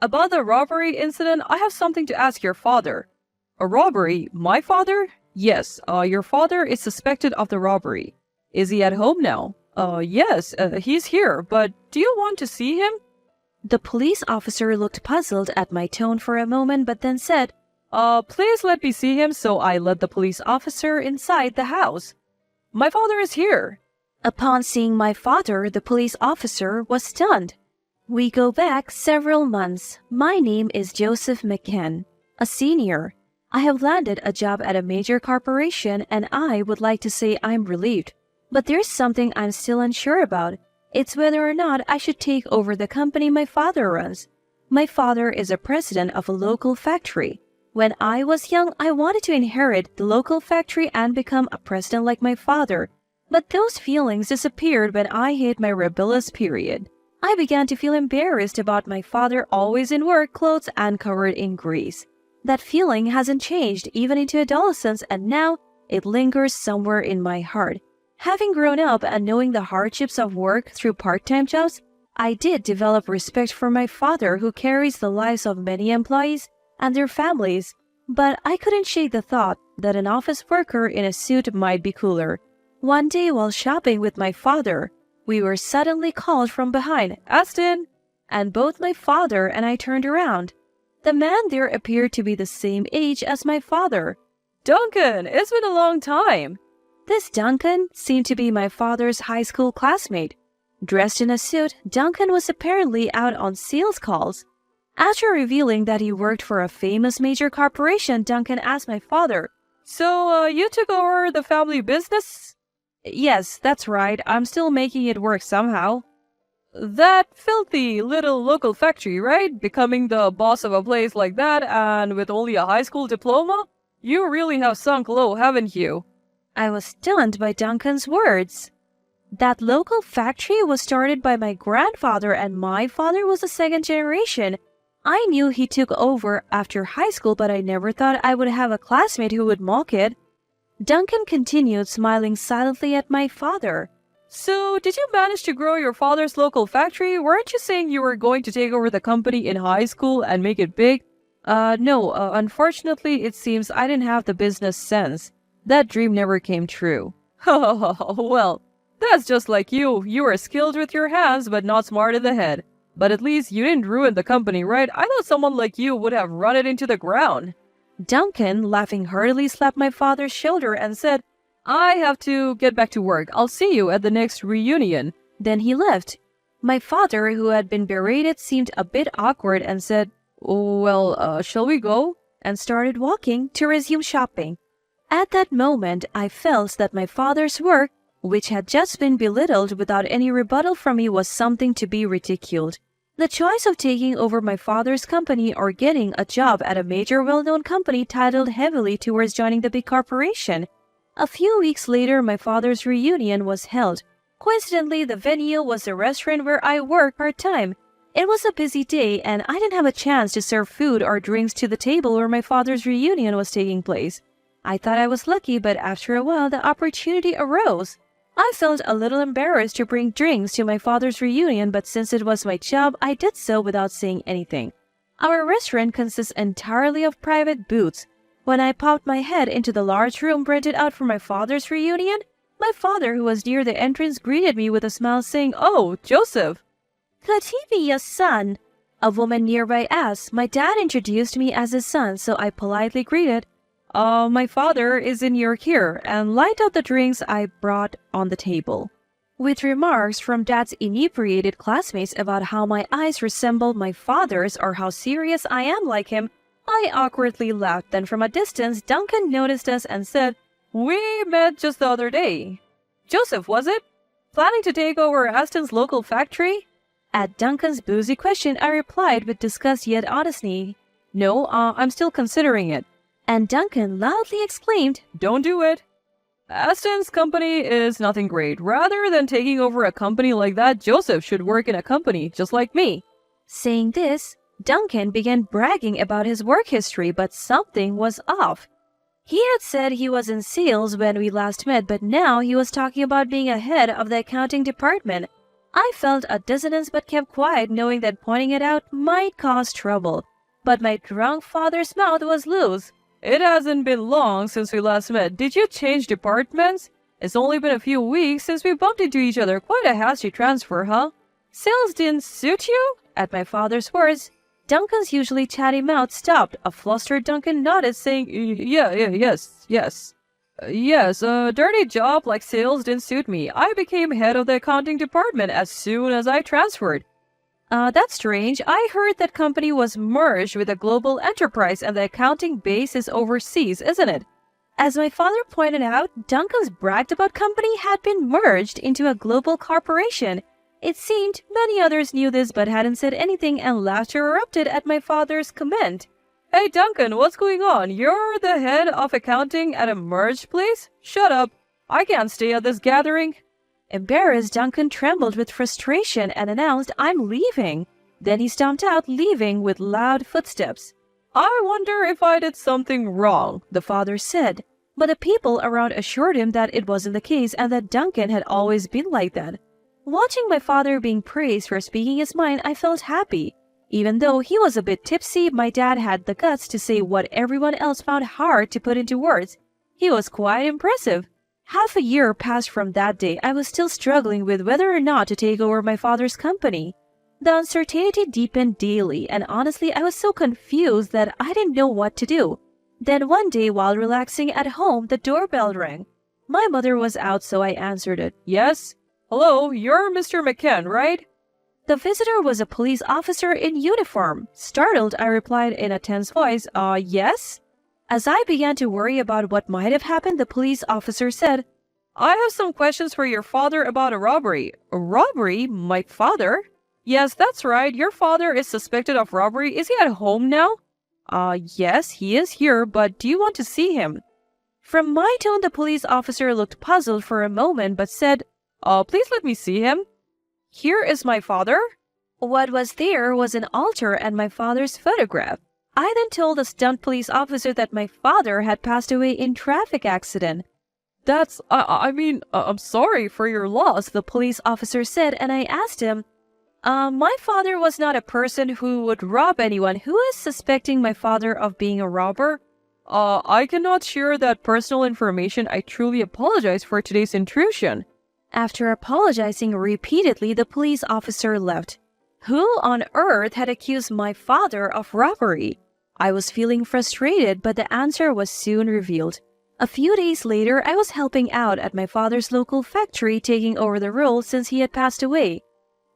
About the robbery incident, I have something to ask your father. A robbery? My father? Yes, your father is suspected of the robbery. Is he at home now? Yes, he's here, but do you want to see him? The police officer looked puzzled at my tone for a moment but then said, Please let me see him, so I led the police officer inside the house. My father is here. Upon seeing my father, the police officer was stunned. We go back several months. My name is Joseph McCann, a senior. I have landed a job at a major corporation and I would like to say I'm relieved. But there's something I'm still unsure about. It's whether or not I should take over the company my father runs. My father is a president of a local factory. When I was young, I wanted to inherit the local factory and become a president like my father. But those feelings disappeared when I hit my rebellious period. I began to feel embarrassed about my father always in work clothes and covered in grease. That feeling hasn't changed even into adolescence, and now it lingers somewhere in my heart. Having grown up and knowing the hardships of work through part-time jobs, I did develop respect for my father who carries the lives of many employees and their families, but I couldn't shake the thought that an office worker in a suit might be cooler. One day while shopping with my father, we were suddenly called from behind, "Aston!" And both my father and I turned around. The man there appeared to be the same age as my father. Duncan, it's been a long time. This Duncan seemed to be my father's high school classmate. Dressed in a suit, Duncan was apparently out on sales calls. After revealing that he worked for a famous major corporation, Duncan asked my father, "So, you took over the family business?" "Yes, that's right. I'm still making it work somehow." "That filthy little local factory, right? Becoming the boss of a place like that and with only a high school diploma? You really have sunk low, haven't you?" I was stunned by Duncan's words. That local factory was started by my grandfather and my father was the second generation. I knew he took over after high school, but I never thought I would have a classmate who would mock it. Duncan continued, smiling silently at my father. "So, did you manage to grow your father's local factory? Weren't you saying you were going to take over the company in high school and make it big?" No, unfortunately, it seems I didn't have the business sense. That dream never came true." "Well, that's just like you. You were skilled with your hands, but not smart in the head. But at least you didn't ruin the company, right? I thought someone like you would have run it into the ground." Duncan, laughing heartily, slapped my father's shoulder and said, "I have to get back to work. I'll see you at the next reunion." Then he left. My father, who had been berated, seemed a bit awkward and said, "Well, shall we go?" and started walking to resume shopping. At that moment, I felt that my father's work, which had just been belittled without any rebuttal from me, was something to be ridiculed. The choice of taking over my father's company or getting a job at a major well-known company titled heavily towards joining the big corporation. A few weeks later, my father's reunion was held. Coincidentally, the venue was the restaurant where I work part-time. It was a busy day, and I didn't have a chance to serve food or drinks to the table where my father's reunion was taking place. I thought I was lucky, but after a while, the opportunity arose. I felt a little embarrassed to bring drinks to my father's reunion, but since it was my job, I did so without saying anything. Our restaurant consists entirely of private booths. When I popped my head into the large room rented out for my father's reunion, my father, who was near the entrance, greeted me with a smile, saying, "Oh, Joseph." "Could he be your son?" A woman nearby asked. My dad introduced me as his son, so I politely greeted, My father is in your care," and lined up the drinks I brought on the table. With remarks from Dad's inebriated classmates about how my eyes resembled my father's or how serious I am like him, I awkwardly laughed. Then from a distance, Duncan noticed us and said, "We met just the other day." "Joseph, was it? Planning to take over Aston's local factory?" At Duncan's boozy question, I replied with disgust yet honesty, "No, I'm still considering it." And Duncan loudly exclaimed, "Don't do it. Aston's company is nothing great. Rather than taking over a company like that, Joseph should work in a company just like me." Saying this, Duncan began bragging about his work history, but something was off. He had said he was in sales when we last met, but now he was talking about being a head of the accounting department. I felt a dissonance but kept quiet, knowing that pointing it out might cause trouble. But my drunk father's mouth was loose. It hasn't been long since we last met. Did you change departments? It's only been a few weeks since we bumped into each other. Quite a hasty transfer, huh? Sales didn't suit you? At my father's words, Duncan's usually chatty mouth stopped. A flustered Duncan nodded, saying, Yes, a dirty job like sales didn't suit me. I became head of the accounting department as soon as I transferred. That's strange. I heard that company was merged with a global enterprise and the accounting base is overseas, isn't it? As my father pointed out, Duncan's bragged about company had been merged into a global corporation. It seemed many others knew this but hadn't said anything, and laughter erupted at my father's comment. Hey Duncan, what's going on? You're the head of accounting at a merged place? Shut up. I can't stay at this gathering. Embarrassed, Duncan trembled with frustration and announced, I'm leaving. Then he stomped out, leaving with loud footsteps. I wonder if I did something wrong, the father said. But the people around assured him that it wasn't the case and that Duncan had always been like that. Watching my father being praised for speaking his mind, I felt happy. Even though he was a bit tipsy, my dad had the guts to say what everyone else found hard to put into words. He was quite impressive. Half a year passed from that day. I was still struggling with whether or not to take over my father's company. The uncertainty deepened daily, and honestly, I was so confused that I didn't know what to do. Then one day, while relaxing at home, the doorbell rang. My mother was out, so I answered it. Yes? Hello, you're Mr. McKen, right? The visitor was a police officer in uniform. Startled, I replied in a tense voice, yes? As I began to worry about what might have happened, the police officer said, I have some questions for your father about a robbery. A robbery? My father? Yes, that's right. Your father is suspected of robbery. Is he at home now? Yes, he is here, but do you want to see him? From my tone, the police officer looked puzzled for a moment, but said, please let me see him. Here is my father. What was there was an altar and my father's photograph. I then told the stunned police officer that my father had passed away in traffic accident. I'm sorry for your loss, the police officer said, and I asked him, my father was not a person who would rob anyone. Who is suspecting my father of being a robber? I cannot share that personal information. I truly apologize for today's intrusion. After apologizing repeatedly, the police officer left. Who on earth had accused my father of robbery? I was feeling frustrated, but the answer was soon revealed. A few days later, I was helping out at my father's local factory, taking over the role since he had passed away.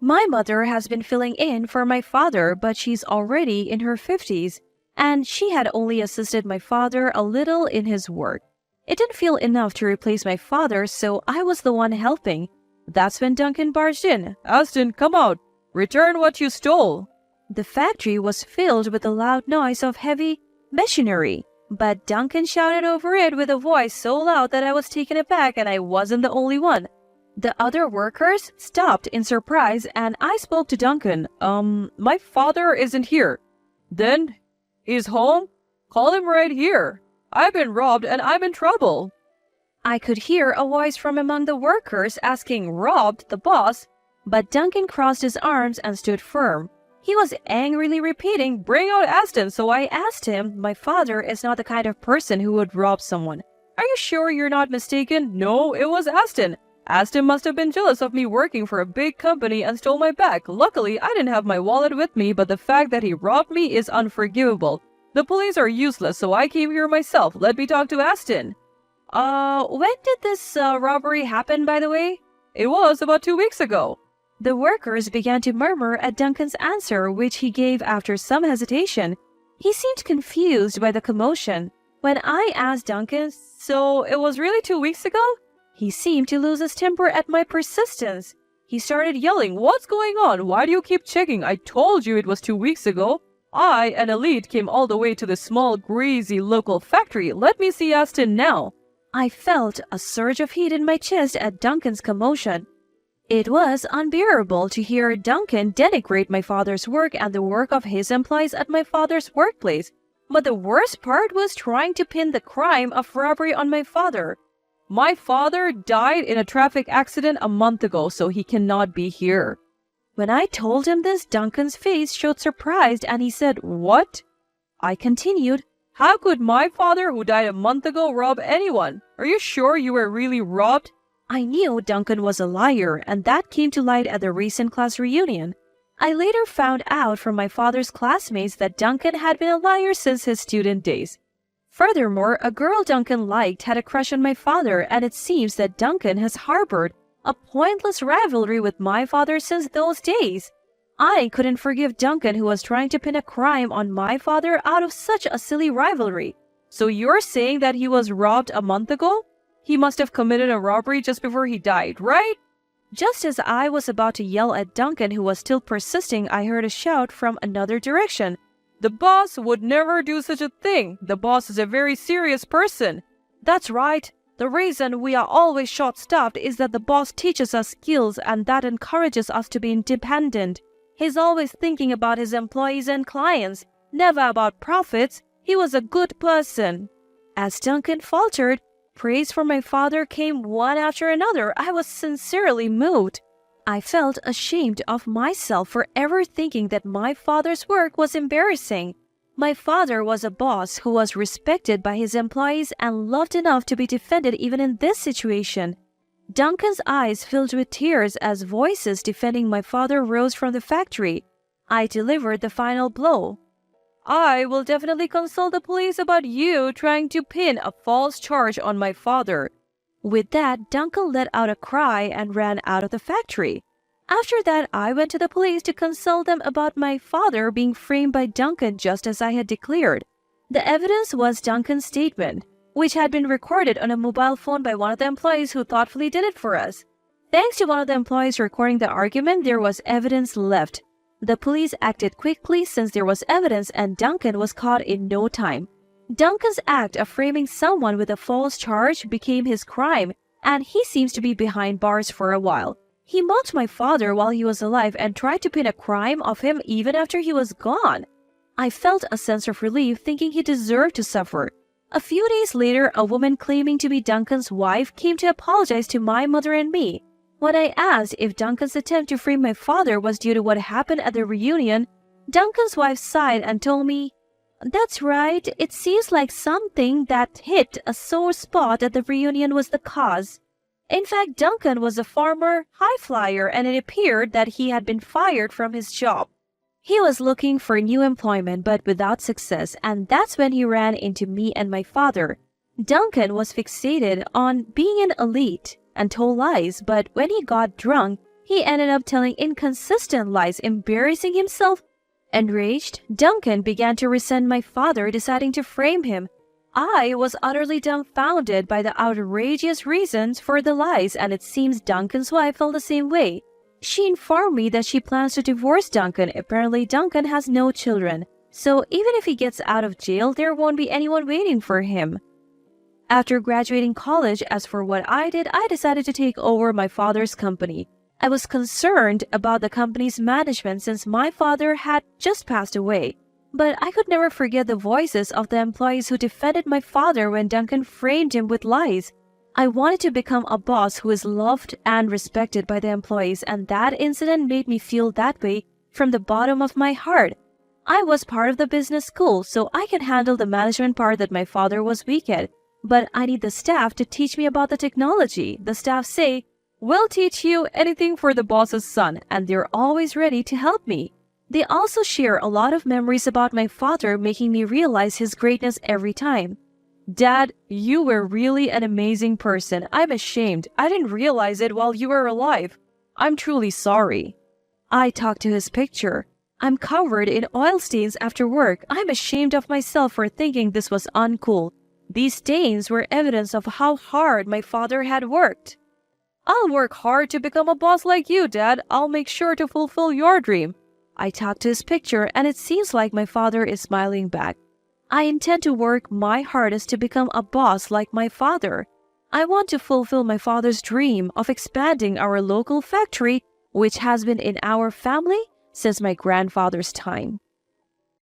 My mother has been filling in for my father, but she's already in her 50s, and she had only assisted my father a little in his work. It didn't feel enough to replace my father, so I was the one helping. That's when Duncan barged in. Aston, come out. Return what you stole. The factory was filled with the loud noise of heavy machinery, but Duncan shouted over it with a voice so loud that I was taken aback, and I wasn't the only one. The other workers stopped in surprise, and I spoke to Duncan. My father isn't here. Then, he's home? Call him right here. I've been robbed and I'm in trouble. I could hear a voice from among the workers asking, robbed the boss? But Duncan crossed his arms and stood firm. He was angrily repeating, bring out Aston. So I asked him, my father is not the kind of person who would rob someone. Are you sure you're not mistaken? No, it was Aston. Aston must have been jealous of me working for a big company and stole my bag. Luckily, I didn't have my wallet with me, but the fact that he robbed me is unforgivable. The police are useless, so I came here myself. Let me talk to Aston. When did this robbery happen, by the way? It was about 2 weeks ago. The workers began to murmur at Duncan's answer, which he gave after some hesitation. He seemed confused by the commotion. When I asked Duncan, so it was really 2 weeks ago? He seemed to lose his temper at my persistence. He started yelling, what's going on? Why do you keep checking? I told you it was 2 weeks ago. I, an elite, came all the way to the small, greasy local factory. Let me see Aston now. I felt a surge of heat in my chest at Duncan's commotion. It was unbearable to hear Duncan denigrate my father's work and the work of his employees at my father's workplace. But the worst part was trying to pin the crime of robbery on my father. My father died in a traffic accident a month ago, so he cannot be here." When I told him this, Duncan's face showed surprise and he said, "What?" I continued, "How could my father, who died a month ago, rob anyone? Are you sure you were really robbed?" I knew Duncan was a liar, and that came to light at the recent class reunion. I later found out from my father's classmates that Duncan had been a liar since his student days. Furthermore, a girl Duncan liked had a crush on my father, and it seems that Duncan has harbored a pointless rivalry with my father since those days. I couldn't forgive Duncan, who was trying to pin a crime on my father out of such a silly rivalry. So you're saying that he was robbed a month ago? He must have committed a robbery just before he died, right? Just as I was about to yell at Duncan, who was still persisting, I heard a shout from another direction. "The boss would never do such a thing. The boss is a very serious person." "That's right. The reason we are always short-staffed is that the boss teaches us skills and that encourages us to be independent. He's always thinking about his employees and clients, never about profits. He was a good person." As Duncan faltered, praise for my father came one after another. I was sincerely moved. I felt ashamed of myself for ever thinking that my father's work was embarrassing. My father was a boss who was respected by his employees and loved enough to be defended even in this situation. Duncan's eyes filled with tears as voices defending my father rose from the factory. I delivered the final blow. "I will definitely consult the police about you trying to pin a false charge on my father." With that, Duncan let out a cry and ran out of the factory. After that, I went to the police to consult them about my father being framed by Duncan just as I had declared. The evidence was Duncan's statement, which had been recorded on a mobile phone by one of the employees who thoughtfully did it for us. Thanks to one of the employees recording the argument, there was evidence left. The police acted quickly since there was evidence, and Duncan was caught in no time. Duncan's act of framing someone with a false charge became his crime, and he seems to be behind bars for a while. He mocked my father while he was alive and tried to pin a crime of him even after he was gone. I felt a sense of relief, thinking he deserved to suffer. A few days later, a woman claiming to be Duncan's wife came to apologize to my mother and me. When I asked if Duncan's attempt to frame my father was due to what happened at the reunion, Duncan's wife sighed and told me, "That's right, it seems like something that hit a sore spot at the reunion was the cause. In fact, Duncan was a former high flyer and it appeared that he had been fired from his job. He was looking for new employment but without success, and that's when he ran into me and my father. Duncan was fixated on being an elite and told lies, but when he got drunk, he ended up telling inconsistent lies, embarrassing himself. Enraged, Duncan began to resent my father, deciding to frame him. I was utterly dumbfounded by the outrageous reasons for the lies, and it seems Duncan's wife felt the same way. She informed me that she plans to divorce Duncan. Apparently, Duncan has no children, so even if he gets out of jail, there won't be anyone waiting for him. After graduating college, as for what I did, I decided to take over my father's company. I was concerned about the company's management since my father had just passed away. But I could never forget the voices of the employees who defended my father when Duncan framed him with lies. I wanted to become a boss who is loved and respected by the employees, and that incident made me feel that way from the bottom of my heart. I was part of the business school, so I can handle the management part that my father was weak at. But I need the staff to teach me about the technology. The staff say, "We'll teach you anything for the boss's son," and they're always ready to help me. They also share a lot of memories about my father, making me realize his greatness every time. "Dad, you were really an amazing person. I'm ashamed. I didn't realize it while you were alive. I'm truly sorry." I talked to his picture. I'm covered in oil stains after work. I'm ashamed of myself for thinking this was uncool. These stains were evidence of how hard my father had worked. "I'll work hard to become a boss like you, Dad. I'll make sure to fulfill your dream." I talked to his picture, and it seems like my father is smiling back. I intend to work my hardest to become a boss like my father. I want to fulfill my father's dream of expanding our local factory, which has been in our family since my grandfather's time.